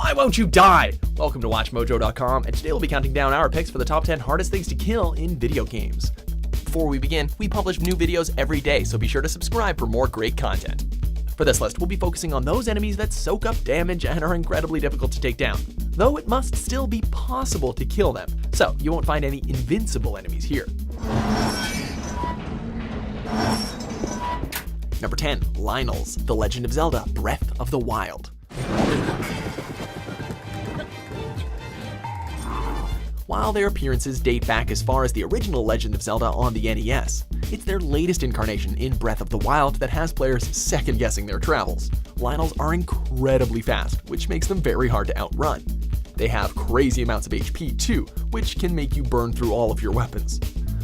Why won't you die? Welcome to WatchMojo.com, and today we'll be counting down our picks for the top 10 hardest things to kill in video games. Before we begin, we publish new videos every day, so be sure to subscribe for more great content. For this list, we'll be focusing on those enemies that soak up damage and are incredibly difficult to take down, though it must still be possible to kill them, so you won't find any invincible enemies here. Number 10, Lynels, The Legend of Zelda: Breath of the Wild. While their appearances date back as far as the original Legend of Zelda on the NES, it's their latest incarnation in Breath of the Wild that has players second-guessing their travels. Lynels are incredibly fast, which makes them very hard to outrun. They have crazy amounts of HP too, which can make you burn through all of your weapons.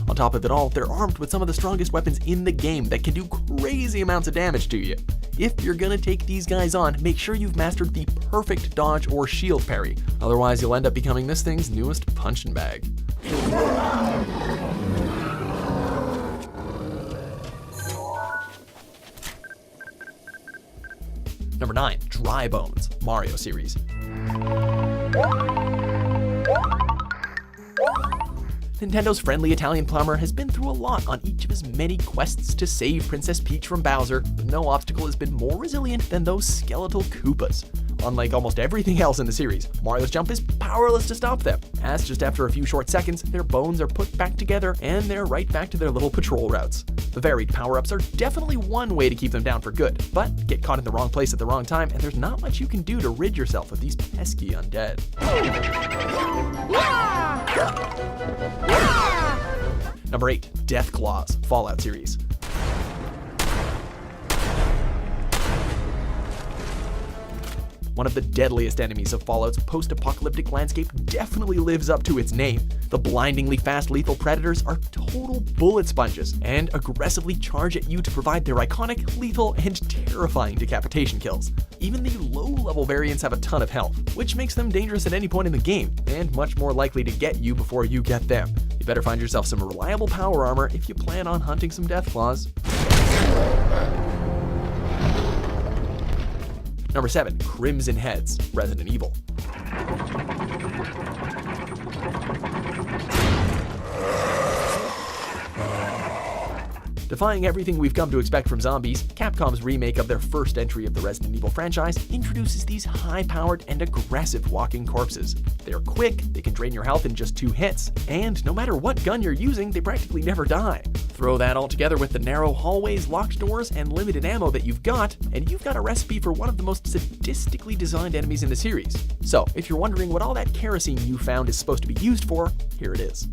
On top of it all, they're armed with some of the strongest weapons in the game that can do crazy amounts of damage to you. If you're gonna take these guys on, make sure you've mastered the perfect dodge or shield parry, otherwise you'll end up becoming this thing's newest punching bag. Number 9, Dry Bones, Mario series. Nintendo's friendly Italian plumber has been through a lot on each of his many quests to save Princess Peach from Bowser, but no obstacle has been more resilient than those skeletal Koopas. Unlike almost everything else in the series, Mario's jump is powerless to stop them, as just after a few short seconds, their bones are put back together and they're right back to their little patrol routes. The varied power-ups are definitely one way to keep them down for good, but get caught in the wrong place at the wrong time and there's not much you can do to rid yourself of these pesky undead. Number 8, Deathclaws, Fallout series. One of the deadliest enemies of Fallout's post-apocalyptic landscape definitely lives up to its name. The blindingly fast lethal predators are total bullet sponges and aggressively charge at you to provide their iconic, lethal, and terrifying decapitation kills. Even the low-level variants have a ton of health, which makes them dangerous at any point in the game, and much more likely to get you before you get them. You better find yourself some reliable power armor if you plan on hunting some Deathclaws. Number 7, Crimson Heads, Resident Evil. Defying everything we've come to expect from zombies, Capcom's remake of their first entry of the Resident Evil franchise introduces these high-powered and aggressive walking corpses. They're quick, they can drain your health in just 2 hits, and no matter what gun you're using, they practically never die. Throw that all together with the narrow hallways, locked doors, and limited ammo that you've got, and you've got a recipe for one of the most sadistically designed enemies in the series. So, if you're wondering what all that kerosene you found is supposed to be used for, here it is.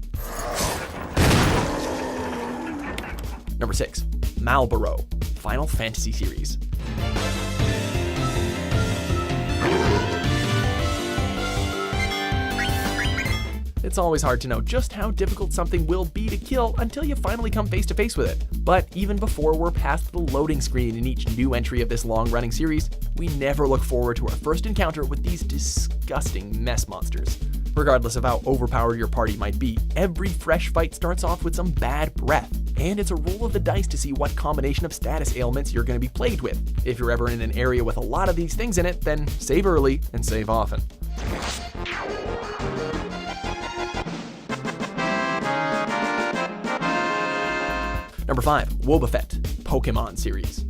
Number 6, Malboro, Final Fantasy series. It's always hard to know just how difficult something will be to kill until you finally come face to face with it. But even before we're past the loading screen in each new entry of this long-running series, we never look forward to our first encounter with these disgusting mess monsters. Regardless of how overpowered your party might be, every fresh fight starts off with some bad breath, and it's a roll of the dice to see what combination of status ailments you're going to be plagued with. If you're ever in an area with a lot of these things in it, then save early and save often. Number 5, Wobbuffet, Pokemon series.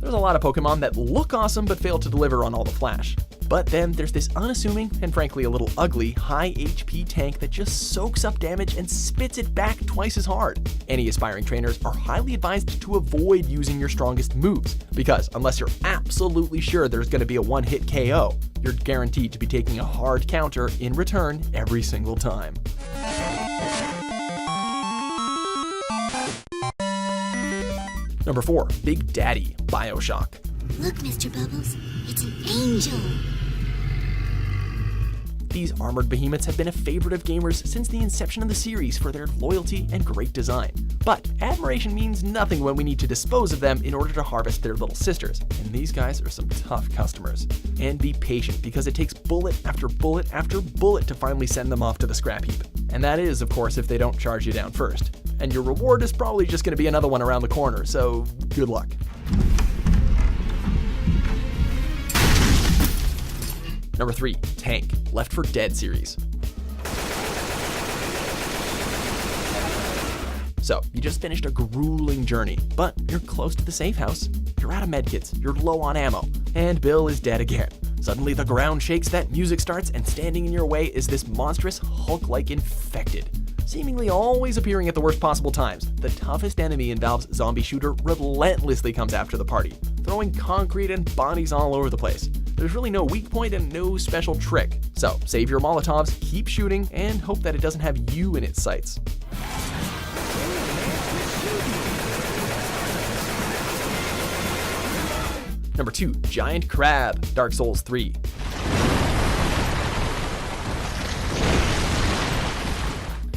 There's a lot of Pokemon that look awesome but fail to deliver on all the flash. But then there's this unassuming, and frankly a little ugly, high HP tank that just soaks up damage and spits it back twice as hard. Any aspiring trainers are highly advised to avoid using your strongest moves, because unless you're absolutely sure there's going to be a one-hit KO, you're guaranteed to be taking a hard counter in return every single time. Number 4, Big Daddy, BioShock. Look, Mr. Bubbles, it's an angel. These armored behemoths have been a favorite of gamers since the inception of the series for their loyalty and great design. But admiration means nothing when we need to dispose of them in order to harvest their little sisters, and these guys are some tough customers. And be patient, because it takes bullet after bullet after bullet to finally send them off to the scrap heap. And that is, of course, if they don't charge you down first. And your reward is probably just going to be another one around the corner, so good luck. Number 3, Tank, Left 4 Dead series. So, you just finished a grueling journey, but you're close to the safe house. You're out of medkits, you're low on ammo, and Bill is dead again. Suddenly the ground shakes, that music starts, and standing in your way is this monstrous Hulk-like infected. Seemingly always appearing at the worst possible times, the toughest enemy in Valve's zombie shooter relentlessly comes after the party, throwing concrete and bodies all over the place. There's really no weak point and no special trick. So, save your Molotovs, keep shooting, and hope that it doesn't have you in its sights. Number 2, Giant Crab, Dark Souls 3.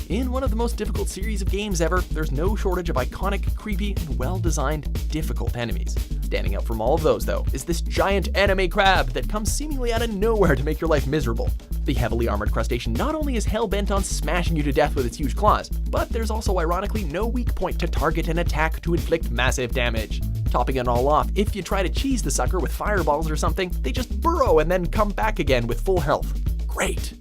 In one of the most difficult series of games ever, there's no shortage of iconic, creepy, and well-designed, difficult enemies. Standing out from all of those, though, is this giant anime crab that comes seemingly out of nowhere to make your life miserable. The heavily armored crustacean not only is hell-bent on smashing you to death with its huge claws, but there's also ironically no weak point to target and attack to inflict massive damage. Topping it all off, if you try to cheese the sucker with fireballs or something, they just burrow and then come back again with full health. Great!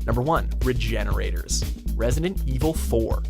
Number 1, Regenerators, Resident Evil 4.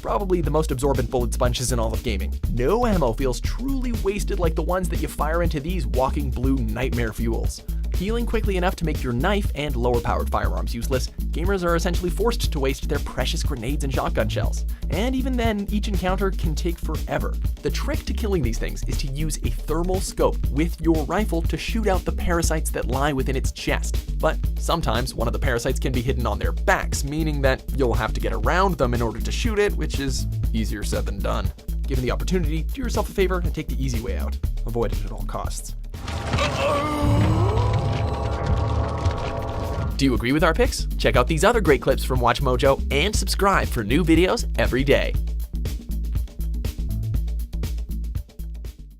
Probably the most absorbent bullet sponges in all of gaming. No ammo feels truly wasted like the ones that you fire into these walking blue nightmare fuels. Healing quickly enough to make your knife and lower-powered firearms useless, gamers are essentially forced to waste their precious grenades and shotgun shells. And even then, each encounter can take forever. The trick to killing these things is to use a thermal scope with your rifle to shoot out the parasites that lie within its chest. But sometimes one of the parasites can be hidden on their backs, meaning that you'll have to get around them in order to shoot it, which is easier said than done. Given the opportunity, do yourself a favor and take the easy way out. Avoid it at all costs. Do you agree with our picks? Check out these other great clips from Watch Mojo and subscribe for new videos every day.